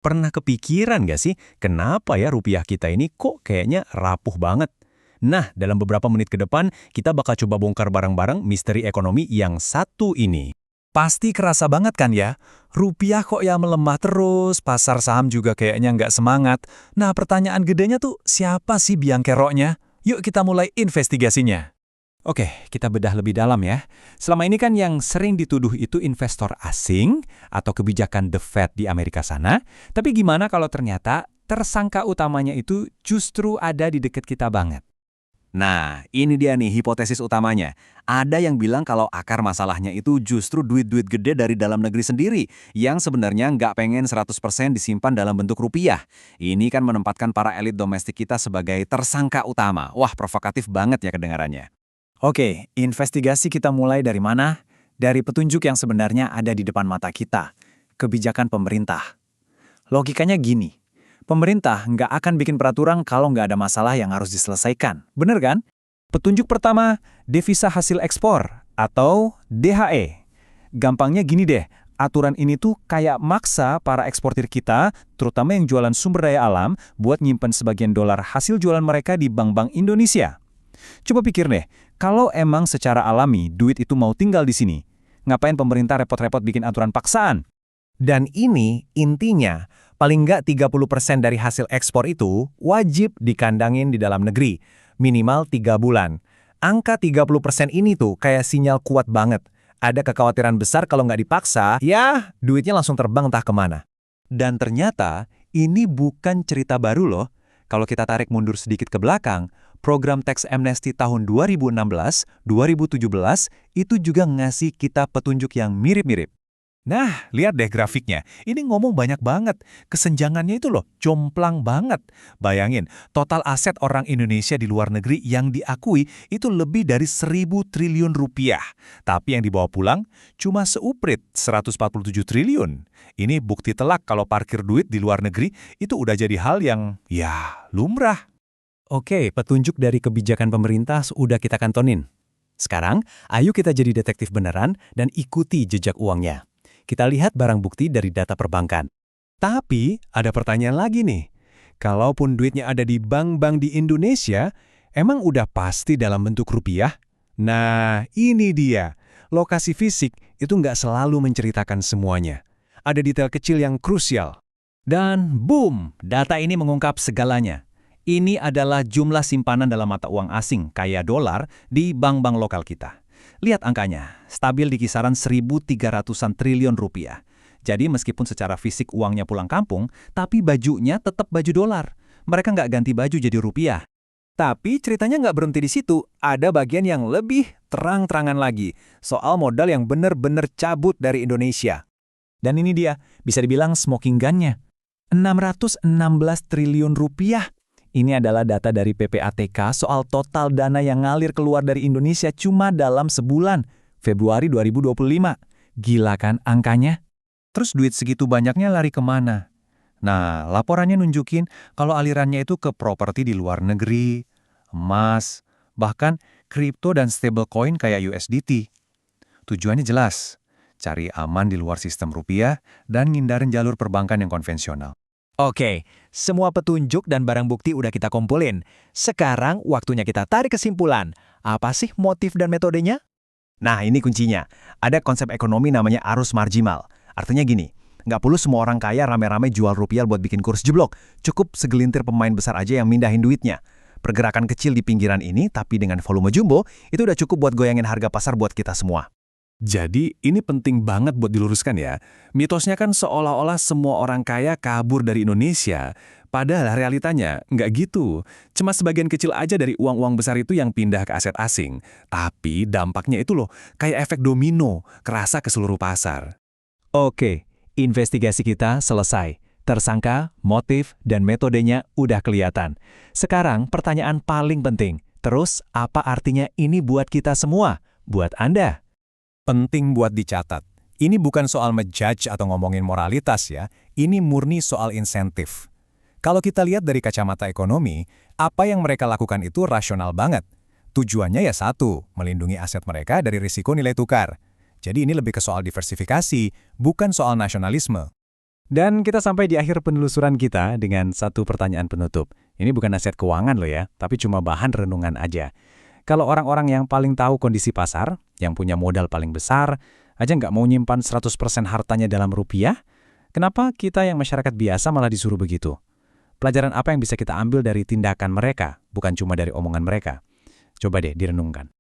Pernah kepikiran nggak sih, kenapa ya rupiah kita ini kok kayaknya rapuh banget? Nah, dalam beberapa menit ke depan, kita bakal coba bongkar bareng-bareng misteri ekonomi yang satu ini. Pasti kerasa banget kan ya? Rupiah kok ya melemah terus, pasar saham juga kayaknya nggak semangat. Nah, pertanyaan gedenya tuh, siapa sih biang keroknya? Yuk kita mulai investigasinya. Oke, kita bedah lebih dalam ya. Selama ini kan yang sering dituduh itu investor asing atau kebijakan The Fed di Amerika sana. Tapi gimana kalau ternyata tersangka utamanya itu justru ada di dekat kita banget? Nah, ini dia nih hipotesis utamanya. Ada yang bilang kalau akar masalahnya itu justru duit-duit gede dari dalam negeri sendiri, yang sebenarnya nggak pengen 100% disimpan dalam bentuk rupiah. Ini kan menempatkan para elit domestik kita sebagai tersangka utama. Wah, provokatif banget ya kedengarannya. Oke, investigasi kita mulai dari mana? Dari petunjuk yang sebenarnya ada di depan mata kita. Kebijakan pemerintah. Logikanya gini. Pemerintah nggak akan bikin peraturan kalau nggak ada masalah yang harus diselesaikan. Bener kan? Petunjuk pertama, devisa hasil ekspor atau DHE. Gampangnya gini deh, aturan ini tuh kayak maksa para eksportir kita, terutama yang jualan sumber daya alam, buat nyimpen sebagian dolar hasil jualan mereka di bank-bank Indonesia. Coba pikir deh, kalau emang secara alami duit itu mau tinggal di sini, ngapain pemerintah repot-repot bikin aturan paksaan? Dan ini intinya, paling nggak 30% dari hasil ekspor itu wajib dikandangin di dalam negeri, minimal 3 bulan. Angka 30% ini tuh kayak sinyal kuat banget. Ada kekhawatiran besar kalau nggak dipaksa, ya duitnya langsung terbang entah kemana. Dan ternyata ini bukan cerita baru loh. Kalau kita tarik mundur sedikit ke belakang, program tax amnesty tahun 2016-2017 itu juga ngasih kita petunjuk yang mirip-mirip. Nah, lihat deh grafiknya. Ini ngomong banyak banget. Kesenjangannya itu loh, jomplang banget. Bayangin, total aset orang Indonesia di luar negeri yang diakui itu lebih dari 1.000 triliun rupiah. Tapi yang dibawa pulang cuma seuprit 147 triliun. Ini bukti telak kalau parkir duit di luar negeri itu udah jadi hal yang, ya, lumrah. Oke, petunjuk dari kebijakan pemerintah sudah kita kantonin. Sekarang, ayo kita jadi detektif beneran dan ikuti jejak uangnya. Kita lihat barang bukti dari data perbankan. Tapi, ada pertanyaan lagi nih. Kalaupun duitnya ada di bank-bank di Indonesia, emang udah pasti dalam bentuk rupiah? Nah, ini dia. Lokasi fisik itu nggak selalu menceritakan semuanya. Ada detail kecil yang krusial. Dan boom, data ini mengungkap segalanya. Ini adalah jumlah simpanan dalam mata uang asing, kayak dolar, di bank-bank lokal kita. Lihat angkanya, stabil di kisaran 1.300-an triliun rupiah. Jadi meskipun secara fisik uangnya pulang kampung, tapi bajunya tetap baju dolar. Mereka nggak ganti baju jadi rupiah. Tapi ceritanya nggak berhenti di situ. Ada bagian yang lebih terang-terangan lagi, soal modal yang benar-benar cabut dari Indonesia. Dan ini dia, bisa dibilang smoking gun-nya. 616 triliun rupiah. Ini adalah data dari PPATK soal total dana yang ngalir keluar dari Indonesia cuma dalam sebulan, Februari 2025. Gila kan angkanya? Terus duit segitu banyaknya lari kemana? Nah, laporannya nunjukin kalau alirannya itu ke properti di luar negeri, emas, bahkan kripto dan stablecoin kayak USDT. Tujuannya jelas, cari aman di luar sistem rupiah dan ngindarin jalur perbankan yang konvensional. Oke, semua petunjuk dan barang bukti udah kita kumpulin. Sekarang waktunya kita tarik kesimpulan. Apa sih motif dan metodenya? Nah, ini kuncinya. Ada konsep ekonomi namanya arus marginal. Artinya gini, nggak perlu semua orang kaya rame-rame jual rupiah buat bikin kurs jeblok. Cukup segelintir pemain besar aja yang mindahin duitnya. Pergerakan kecil di pinggiran ini, tapi dengan volume jumbo, itu udah cukup buat goyangin harga pasar buat kita semua. Jadi ini penting banget buat diluruskan ya. Mitosnya kan seolah-olah semua orang kaya kabur dari Indonesia. Padahal realitanya nggak gitu. Cuma sebagian kecil aja dari uang-uang besar itu yang pindah ke aset asing. Tapi dampaknya itu loh, kayak efek domino, kerasa ke seluruh pasar. Oke, investigasi kita selesai. Tersangka, motif, dan metodenya udah kelihatan. Sekarang pertanyaan paling penting. Terus apa artinya ini buat kita semua? Buat Anda? Penting buat dicatat. Ini bukan soal ngejudge atau ngomongin moralitas ya. Ini murni soal insentif. Kalau kita lihat dari kacamata ekonomi, apa yang mereka lakukan itu rasional banget. Tujuannya ya satu, melindungi aset mereka dari risiko nilai tukar. Jadi ini lebih ke soal diversifikasi, bukan soal nasionalisme. Dan kita sampai di akhir penelusuran kita dengan satu pertanyaan penutup. Ini bukan nasihat keuangan loh ya, tapi cuma bahan renungan aja. Kalau orang-orang yang paling tahu kondisi pasar, yang punya modal paling besar, aja nggak mau nyimpan 100% hartanya dalam rupiah, kenapa kita yang masyarakat biasa malah disuruh begitu? Pelajaran apa yang bisa kita ambil dari tindakan mereka, bukan cuma dari omongan mereka? Coba deh direnungkan.